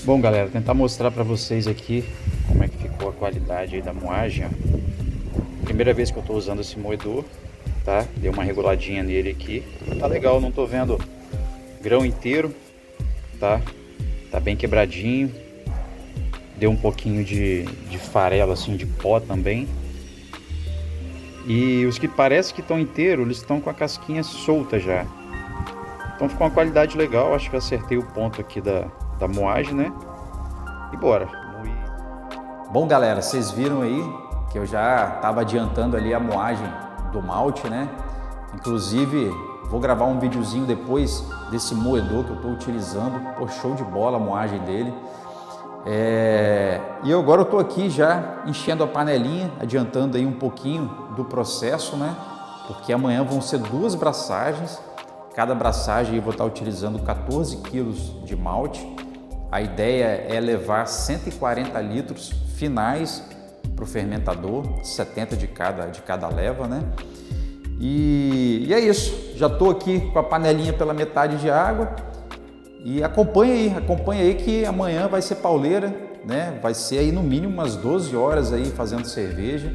Bom, galera, tentar mostrar para vocês aqui como é que ficou a qualidade aí da moagem. Primeira vez que eu tô usando esse moedor, tá? Dei uma reguladinha nele aqui. Tá legal, não tô vendo grão inteiro, tá? Tá bem quebradinho. Deu um pouquinho de farelo, assim, de pó também. E os que parece que estão inteiros, eles estão com a casquinha solta já. Então ficou uma qualidade legal, acho que eu acertei o ponto aqui da moagem, né? E bora. Bom, galera, vocês viram aí que eu já estava adiantando ali a moagem do malte, né? Inclusive, vou gravar um videozinho depois desse moedor que eu estou utilizando. Pô, show de bola a moagem dele. E agora eu estou aqui já enchendo a panelinha, adiantando aí um pouquinho do processo, né? Porque amanhã vão ser 2 braçagens. Cada braçagem eu vou estar utilizando 14 quilos de malte. A ideia é levar 140 litros finais para o fermentador, 70 de cada leva, né? E é isso. Já estou aqui com a panelinha pela metade de água. E acompanha aí que amanhã vai ser pauleira, né? Vai ser aí no mínimo umas 12 horas aí fazendo cerveja.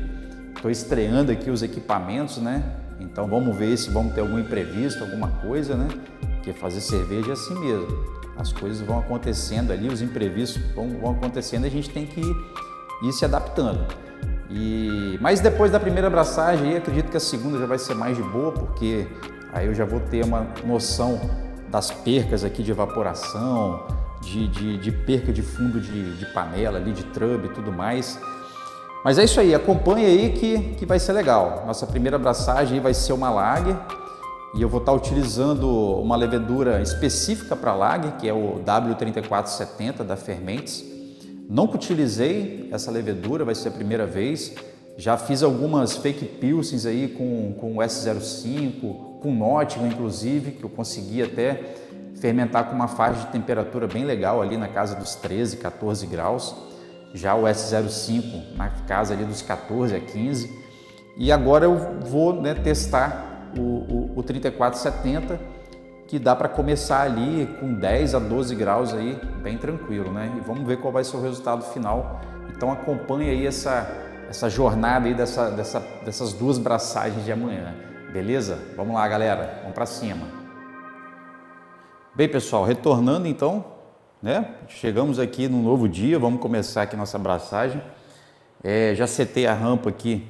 Estou estreando aqui os equipamentos, né? Então vamos ver se vamos ter algum imprevisto, alguma coisa, né? Porque fazer cerveja é assim mesmo. As coisas vão acontecendo ali, os imprevistos vão acontecendo e a gente tem que ir se adaptando. Mas depois da primeira braçagem, aí, acredito que a segunda já vai ser mais de boa, porque aí eu já vou ter uma noção das percas aqui de evaporação, de perca de fundo de panela ali, de trub e tudo mais. Mas é isso aí, acompanha aí que vai ser legal. Nossa primeira braçagem vai ser uma lager. E eu vou estar utilizando uma levedura específica para lager, que é o W3470 da Fermentes. Nunca utilizei essa levedura, vai ser a primeira vez. Já fiz algumas fake pilsens aí com o S05, com Nottingham inclusive, que eu consegui até fermentar com uma faixa de temperatura bem legal ali na casa dos 13, 14 graus. Já o S05 na casa ali dos 14 a 15. E agora eu vou, né, testar o 3470, que dá para começar ali com 10 a 12 graus aí, bem tranquilo, né? E vamos ver qual vai ser o resultado final. Então acompanhe aí essa jornada aí dessas 2 braçagens de amanhã, beleza? Vamos lá, galera, vamos para cima. Bem, pessoal, retornando então, né? Chegamos aqui num novo dia, vamos começar aqui nossa braçagem. Já setei a rampa aqui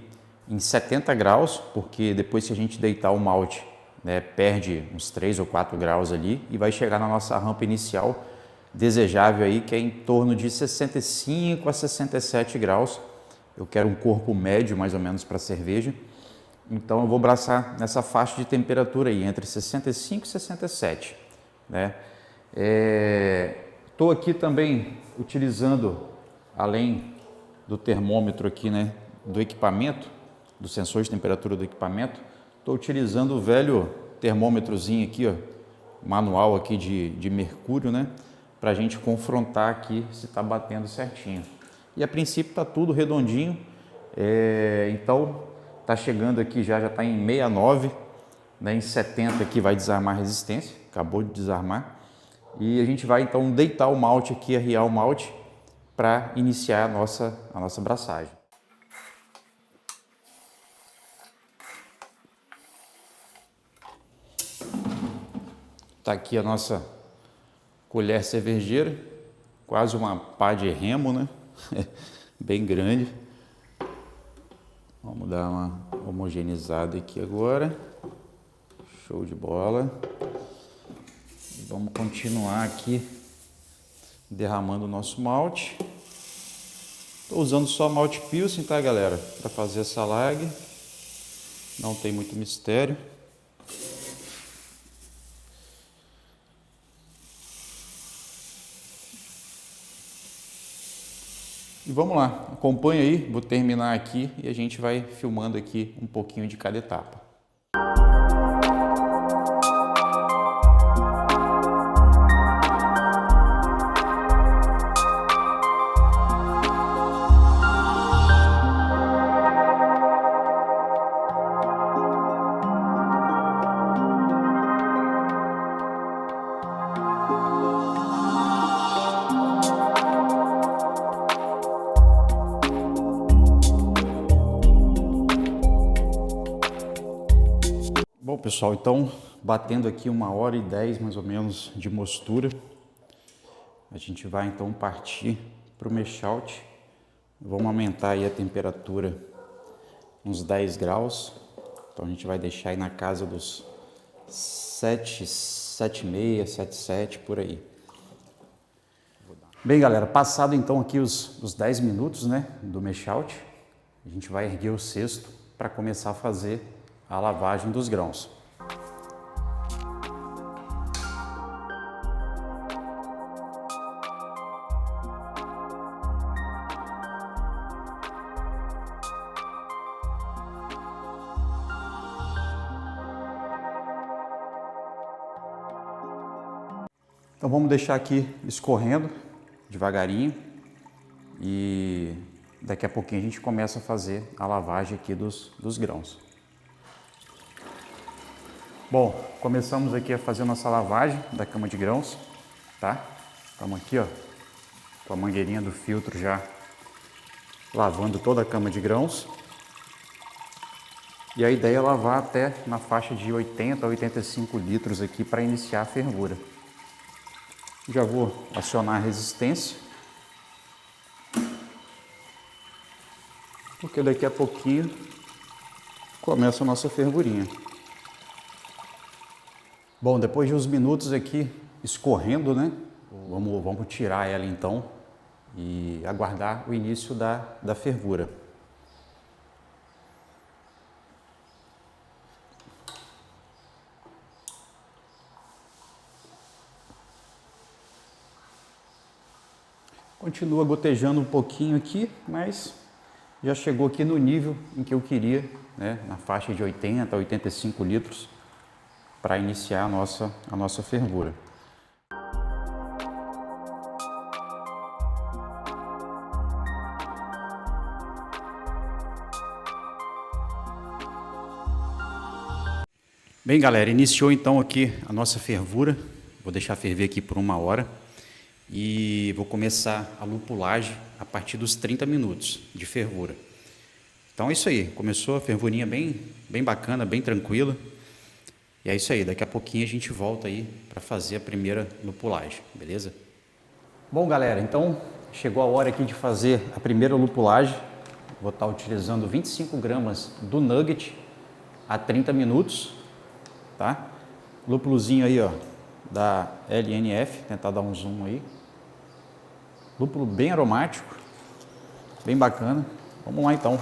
em 70 graus, porque depois que a gente deitar o malte, né, perde uns 3 ou 4 graus ali e vai chegar na nossa rampa inicial desejável aí, que é em torno de 65 a 67 graus. Eu quero um corpo médio mais ou menos para cerveja, então eu vou braçar nessa faixa de temperatura aí, entre 65 e 67, né? Estou aqui também utilizando, além do termômetro aqui, né, do equipamento, do sensor de temperatura do equipamento, estou utilizando o velho termômetrozinho aqui, ó, manual aqui de mercúrio, né, para a gente confrontar aqui se está batendo certinho. E a princípio está tudo redondinho, então está chegando aqui já está em 69, né, em 70 aqui vai desarmar a resistência, acabou de desarmar, e a gente vai então deitar o malte aqui, arriar o malte para iniciar a nossa braçagem. Está aqui a nossa colher cervejeira, quase uma pá de remo, né? Bem grande. Vamos dar uma homogeneizada aqui agora. Show de bola. Vamos continuar aqui derramando o nosso malte. Estou usando só malte Pilsen, tá, galera? Para fazer essa lager. Não tem muito mistério. E vamos lá, acompanha aí, vou terminar aqui e a gente vai filmando aqui um pouquinho de cada etapa. Bom, pessoal, então batendo aqui 1h10 mais ou menos de mostura, a gente vai então partir para o mash out. Vamos aumentar aí a temperatura uns 10 graus, então a gente vai deixar aí na casa dos 7,6, 7,7 por aí. Bem, galera, passado então aqui os 10 minutos, né, do mash out, a gente vai erguer o cesto para começar a fazer a lavagem dos grãos. Então vamos deixar aqui escorrendo devagarinho e daqui a pouquinho a gente começa a fazer a lavagem aqui dos grãos. Bom, começamos aqui a fazer nossa lavagem da cama de grãos, tá? Estamos aqui, ó, com a mangueirinha do filtro já lavando toda a cama de grãos. E a ideia é lavar até na faixa de 80 a 85 litros aqui para iniciar a fervura. Já vou acionar a resistência, porque daqui a pouquinho começa a nossa fervurinha. Bom, depois de uns minutos aqui escorrendo, né? Vamos tirar ela então e aguardar o início da fervura. Continua gotejando um pouquinho aqui, mas já chegou aqui no nível em que eu queria, né? Na faixa de 80 a 85 litros. Para iniciar a nossa fervura. Bem, galera, iniciou então aqui a nossa fervura. Vou deixar ferver aqui por 1 hora e vou começar a lupulagem a partir dos 30 minutos de fervura. Então é isso aí, começou a fervurinha bem bacana, bem tranquila. E é isso aí, daqui a pouquinho a gente volta aí para fazer a primeira lupulagem, beleza? Bom, galera, então chegou a hora aqui de fazer a primeira lupulagem. Vou estar utilizando 25 gramas do Nugget a 30 minutos, tá? Lúpulozinho aí, ó, da LNF, tentar dar um zoom aí. Lúpulo bem aromático, bem bacana. Vamos lá então.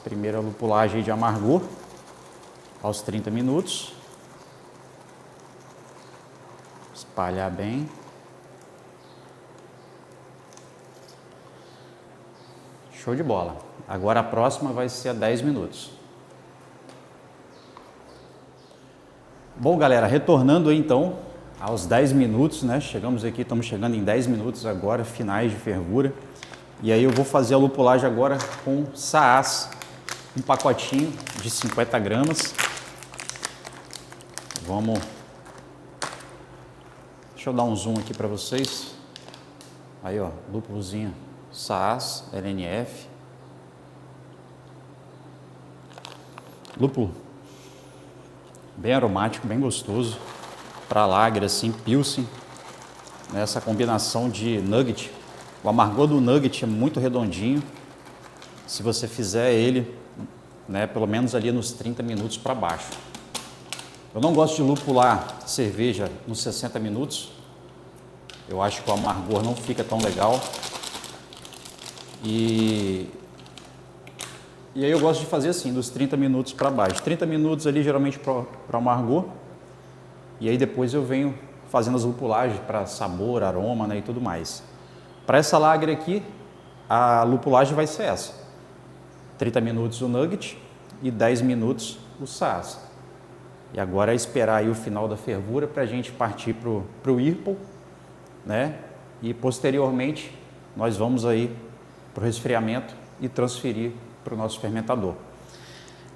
Primeira lupulagem aí de amargor. Aos 30 minutos, espalhar bem. Show de bola. Agora a próxima vai ser a 10 minutos. Bom, galera, retornando aí então aos 10 minutos, né? Chegamos aqui, estamos chegando em 10 minutos agora, finais de fervura. E aí eu vou fazer a lupulagem agora com Saaz, um pacotinho de 50 gramas. Vamos, deixa eu dar um zoom aqui para vocês. Aí, ó, lúpulozinho Saaz, LNF. Lúpulo bem aromático, bem gostoso. Para lager assim, Pilsen. Essa combinação de nugget. O amargor do nugget é muito redondinho. Se você fizer ele, né, pelo menos ali nos 30 minutos para baixo. Eu não gosto de lupular cerveja nos 60 minutos. Eu acho que o amargor não fica tão legal. E aí eu gosto de fazer assim, dos 30 minutos para baixo. 30 minutos ali geralmente para amargor. E aí depois eu venho fazendo as lupulagens para sabor, aroma, né, e tudo mais. Para essa lager aqui, a lupulagem vai ser essa. 30 minutos o nugget e 10 minutos o saaz. E agora é esperar aí o final da fervura para a gente partir para o Whirlpool, né? E posteriormente nós vamos aí para o resfriamento e transferir para o nosso fermentador.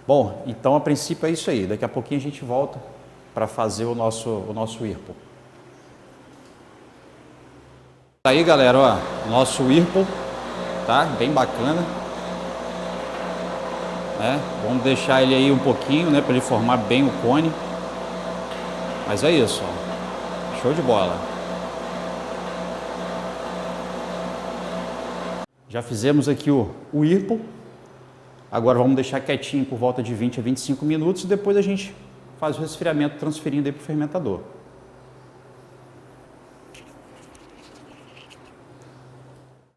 Bom, então a princípio é isso aí. Daqui a pouquinho a gente volta para fazer o nosso Whirlpool. Aí galera, ó, nosso Whirlpool, tá? Bem bacana. Né? Vamos deixar ele aí um pouquinho, né? Para ele formar bem o cone. Mas é isso, ó. Show de bola. Já fizemos aqui o Whirlpool. Agora vamos deixar quietinho por volta de 20 a 25 minutos e depois a gente faz o resfriamento transferindo aí para o fermentador.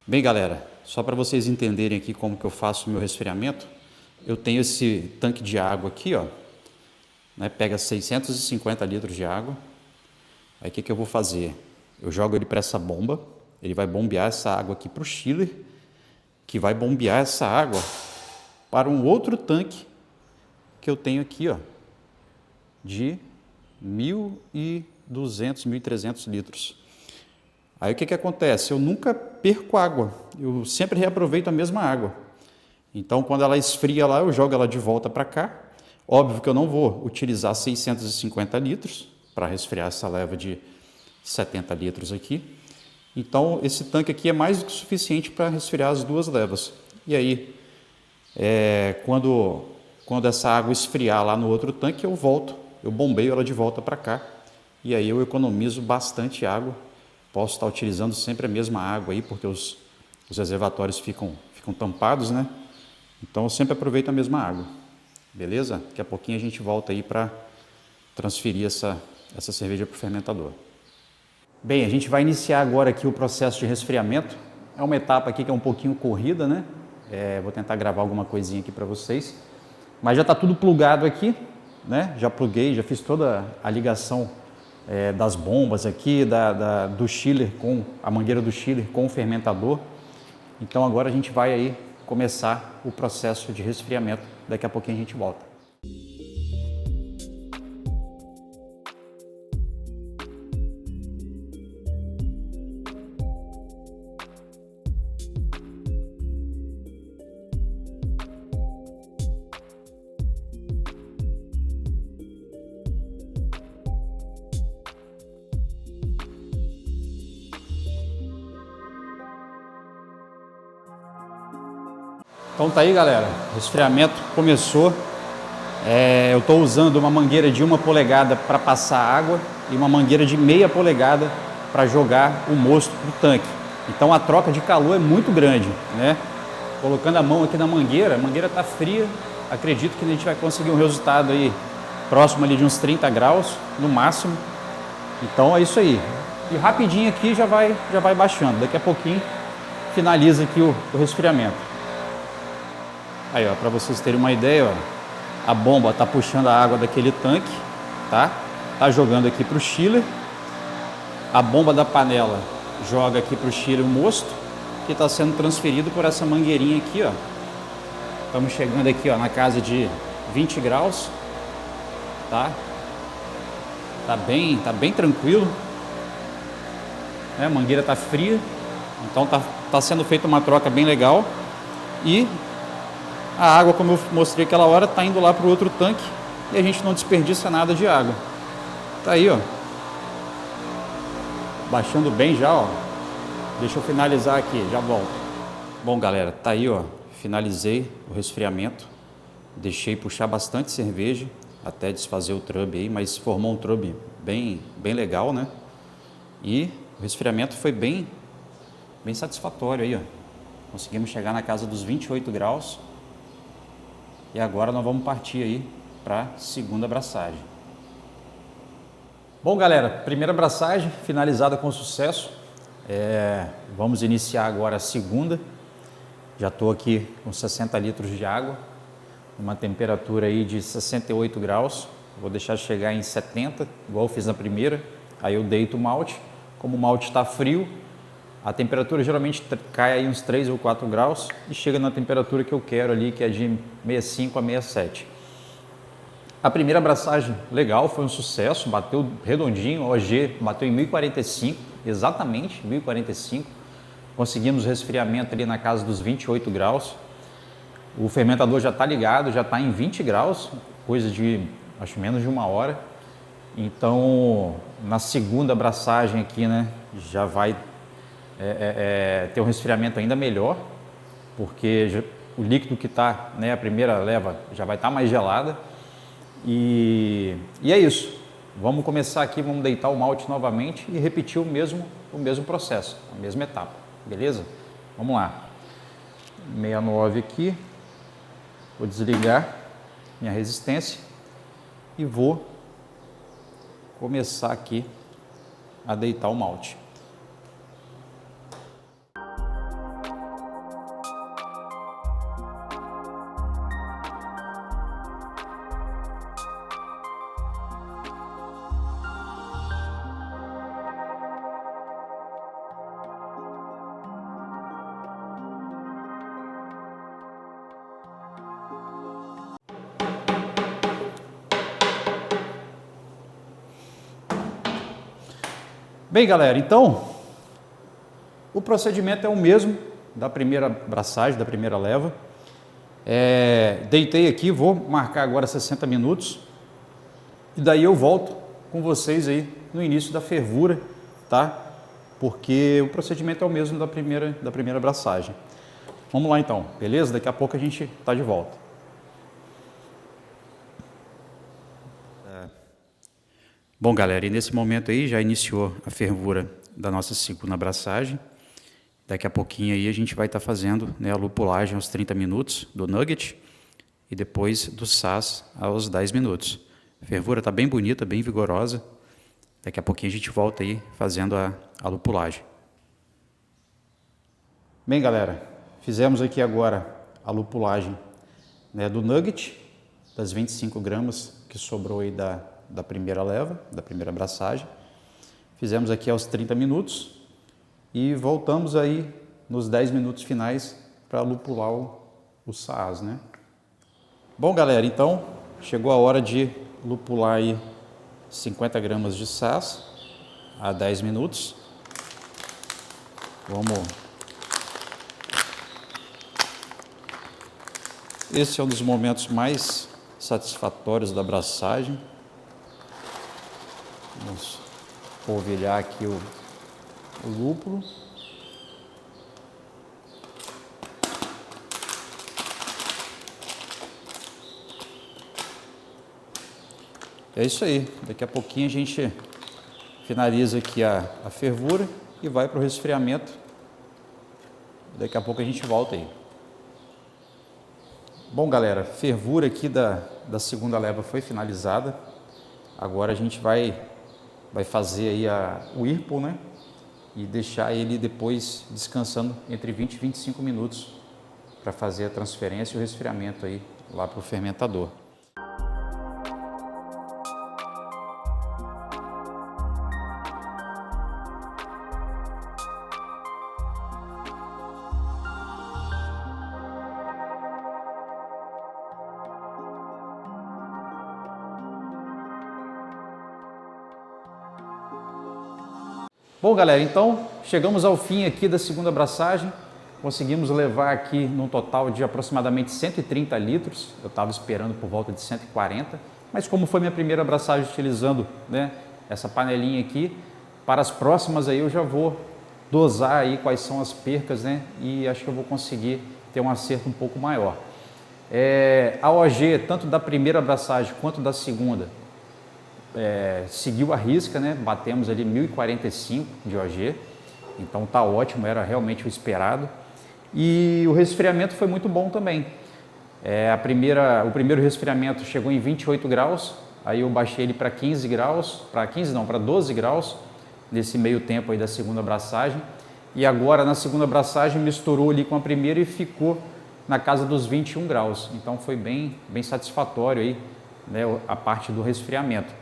Bem galera, só para vocês entenderem aqui como que eu faço o meu resfriamento, eu tenho esse tanque de água aqui, ó, né, pega 650 litros de água. Aí o que que eu vou fazer? Eu jogo ele para essa bomba, ele vai bombear essa água aqui para o chiller, que vai bombear essa água para um outro tanque que eu tenho aqui, ó, de 1.200, 1.300 litros. Aí o que que acontece? Eu nunca perco água, eu sempre reaproveito a mesma água. Então quando ela esfria lá, eu jogo ela de volta para cá. Óbvio que eu não vou utilizar 650 litros para resfriar essa leva de 70 litros aqui. Então esse tanque aqui é mais do que suficiente para resfriar as duas levas. E aí, quando essa água esfriar lá no outro tanque, eu bombeio ela de volta para cá. E aí eu economizo bastante água. Posso estar utilizando sempre a mesma água aí, porque os reservatórios ficam tampados, né? Então eu sempre aproveito a mesma água. Beleza? Daqui a pouquinho a gente volta aí para transferir essa cerveja para o fermentador. Bem, a gente vai iniciar agora aqui o processo de resfriamento. É uma etapa aqui que é um pouquinho corrida, né? Vou tentar gravar alguma coisinha aqui para vocês. Mas já está tudo plugado aqui, né? Já pluguei, já fiz toda a ligação das bombas aqui, do chiller com a mangueira do chiller com o fermentador. Então agora a gente vai aí começar o processo de resfriamento. Daqui a pouquinho a gente volta. Então tá aí galera, o resfriamento começou. Eu estou usando uma mangueira de 1 polegada para passar água e uma mangueira de meia polegada para jogar o mosto do tanque. Então a troca de calor é muito grande, né? Colocando a mão aqui na mangueira, a mangueira está fria, acredito que a gente vai conseguir um resultado aí próximo ali de uns 30 graus no máximo. Então é isso aí. E rapidinho aqui já vai baixando, daqui a pouquinho finaliza aqui o resfriamento. Aí, ó, para vocês terem uma ideia, ó, a bomba tá puxando a água daquele tanque, tá? Tá jogando aqui para o chiller. A bomba da panela joga aqui para o chiller o mosto, que está sendo transferido por essa mangueirinha aqui, ó. Estamos chegando aqui, ó, na casa de 20 graus, tá? Tá bem tranquilo, né? A mangueira tá fria, então tá sendo feita uma troca bem legal e a água, como eu mostrei aquela hora, está indo lá para o outro tanque e a gente não desperdiça nada de água. Tá aí, ó. Baixando bem já, ó. Deixa eu finalizar aqui, já volto. Bom, galera, tá aí, ó. Finalizei o resfriamento. Deixei puxar bastante cerveja até desfazer o trub aí, mas formou um trub bem legal, né? E o resfriamento foi bem satisfatório aí, ó. Conseguimos chegar na casa dos 28 graus. E agora nós vamos partir aí para a segunda abraçagem. Bom, galera, primeira abraçagem finalizada com sucesso. Vamos iniciar agora a segunda. Já estou aqui com 60 litros de água, uma temperatura aí de 68 graus. Vou deixar chegar em 70, igual eu fiz na primeira. Aí eu deito o malte. Como o malte está frio, a temperatura geralmente cai aí uns 3 ou 4 graus e chega na temperatura que eu quero ali, que é de 65 a 67. A primeira abraçagem legal, foi um sucesso, bateu redondinho, o OG bateu em 1045, exatamente 1045. Conseguimos resfriamento ali na casa dos 28 graus. O fermentador já está ligado, já está em 20 graus, coisa de acho menos de uma hora. Então, na segunda abraçagem aqui, né, já vai ter um resfriamento ainda melhor, porque o líquido que está, né, a primeira leva já vai estar mais gelada. E é isso. Vamos começar aqui, vamos deitar o malte novamente e repetir o mesmo processo, a mesma etapa, beleza? Vamos lá. 69 aqui. Vou desligar minha resistência e vou começar aqui a deitar o malte. Bem, galera, então o procedimento é o mesmo da primeira abraçagem, da primeira leva. Deitei aqui, vou marcar agora 60 minutos e daí eu volto com vocês aí no início da fervura, tá? Porque o procedimento é o mesmo da primeira abraçagem. Vamos lá então, beleza? Daqui a pouco a gente tá de volta. Bom, galera, e nesse momento aí já iniciou a fervura da nossa segunda abraçagem. Daqui a pouquinho aí a gente vai estar fazendo, né, a lupulagem aos 30 minutos do nugget e depois do Saaz aos 10 minutos. A fervura está bem bonita, bem vigorosa. Daqui a pouquinho a gente volta aí fazendo a lupulagem. Bem, galera, fizemos aqui agora a lupulagem, né, do nugget, das 25 gramas que sobrou aí da primeira leva, da primeira abraçagem. Fizemos aqui aos 30 minutos e voltamos aí nos 10 minutos finais para lupular o Saaz, né? Bom, galera, então chegou a hora de lupular aí 50 gramas de Saaz a 10 minutos. Esse é um dos momentos mais satisfatórios da abraçagem. Vamos polvilhar aqui o lúpulo. É isso aí. Daqui a pouquinho a gente finaliza aqui a fervura e vai para o resfriamento. Daqui a pouco a gente volta aí. Bom, galera, fervura aqui da segunda leva foi finalizada. Agora a gente vai fazer aí o Whirlpool, né? E deixar ele depois descansando entre 20 e 25 minutos para fazer a transferência e o resfriamento aí lá para o fermentador. Bom, galera, então chegamos ao fim aqui da segunda abraçagem. Conseguimos levar aqui num total de aproximadamente 130 litros. Eu estava esperando por volta de 140, mas como foi minha primeira abraçagem utilizando, né, essa panelinha aqui, para as próximas aí eu já vou dosar aí quais são as percas, né, e acho que eu vou conseguir ter um acerto um pouco maior. A OG, tanto da primeira abraçagem quanto da segunda, seguiu a risca, né? Batemos ali 1045 de OG, então tá ótimo, era realmente o esperado. E o resfriamento foi muito bom também. O primeiro resfriamento chegou em 28 graus, aí eu baixei ele para 15 graus, para 12 graus, nesse meio tempo aí da segunda abraçagem. e agora na segunda abraçagem misturou ali com a primeira e ficou na casa dos 21 graus. Então foi bem satisfatório aí, né, a parte do resfriamento.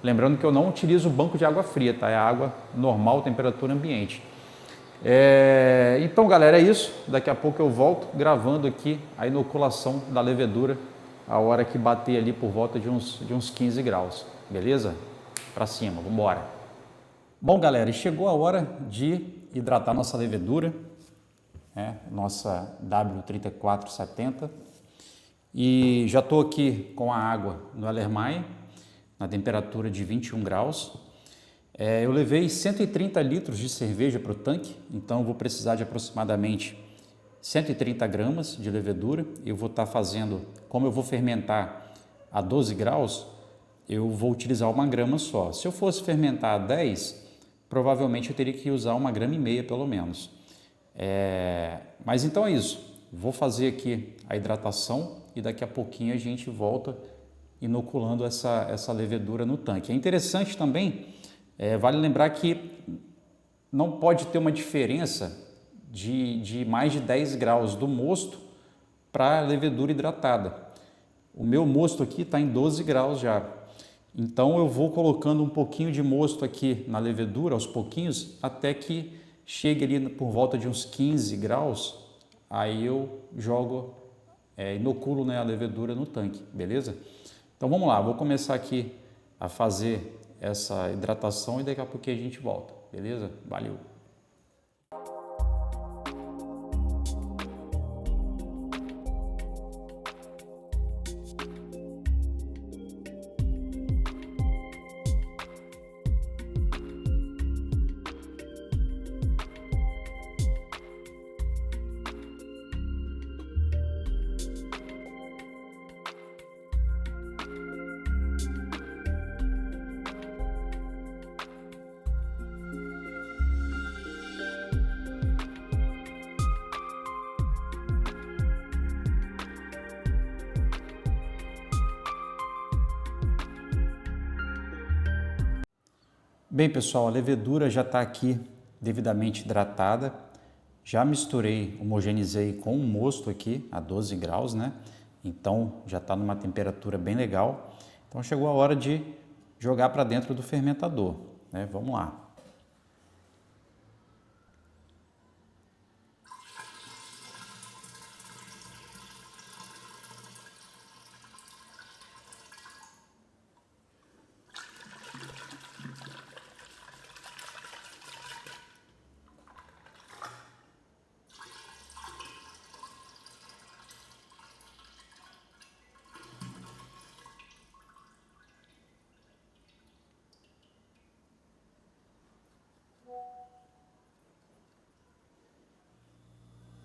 Lembrando que eu não utilizo banco de água fria, tá? É água normal, temperatura ambiente. Então, galera, é isso. Daqui a pouco eu volto gravando aqui a inoculação da levedura, a hora que bater ali por volta de uns 15 graus. Beleza? Para cima, vamos embora. Bom, galera, chegou a hora de hidratar nossa levedura, nossa W3470. E já estou aqui com a água no Erlenmeyer, na temperatura de 21 graus. Eu levei 130 litros de cerveja para o tanque, então eu vou precisar de aproximadamente 130 gramas de levedura. Eu vou estar fazendo, como eu vou fermentar a 12 graus, eu vou utilizar 1 grama só. Se eu fosse fermentar a 10, provavelmente eu teria que usar 1,5 gramas pelo menos. Mas então é isso, vou fazer aqui a hidratação e daqui a pouquinho a gente volta inoculando essa levedura no tanque. É interessante também, vale lembrar que não pode ter uma diferença de mais de 10 graus do mosto para a levedura hidratada. O meu mosto aqui está em 12 graus já. Então eu vou colocando um pouquinho de mosto aqui na levedura, aos pouquinhos, até que chegue ali por volta de uns 15 graus, aí eu jogo, inoculo, né, a levedura no tanque, beleza? Então vamos lá, vou começar aqui a fazer essa hidratação e daqui a pouco a gente volta, beleza? Valeu! Bem, pessoal, a levedura já está aqui devidamente hidratada. Já misturei, homogeneizei com o mosto aqui a 12 graus, né? Então já está numa temperatura bem legal. Então chegou a hora de jogar para dentro do fermentador, né? Vamos lá.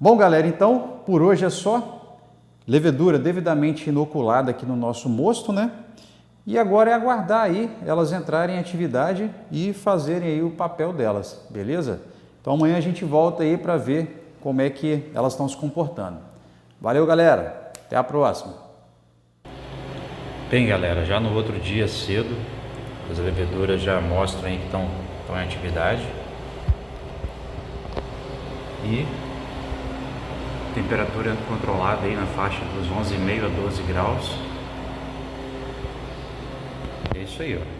Bom, galera, então por hoje é só. Levedura devidamente inoculada aqui no nosso mosto, né? E agora é aguardar aí elas entrarem em atividade e fazerem aí o papel delas, beleza? Então amanhã a gente volta aí para ver como é que elas estão se comportando. Valeu, galera, até a próxima. Bem, galera, já no outro dia cedo, as leveduras já mostram aí que estão em atividade. E temperatura controlada aí na faixa dos 11,5 a 12 graus. É isso aí, ó.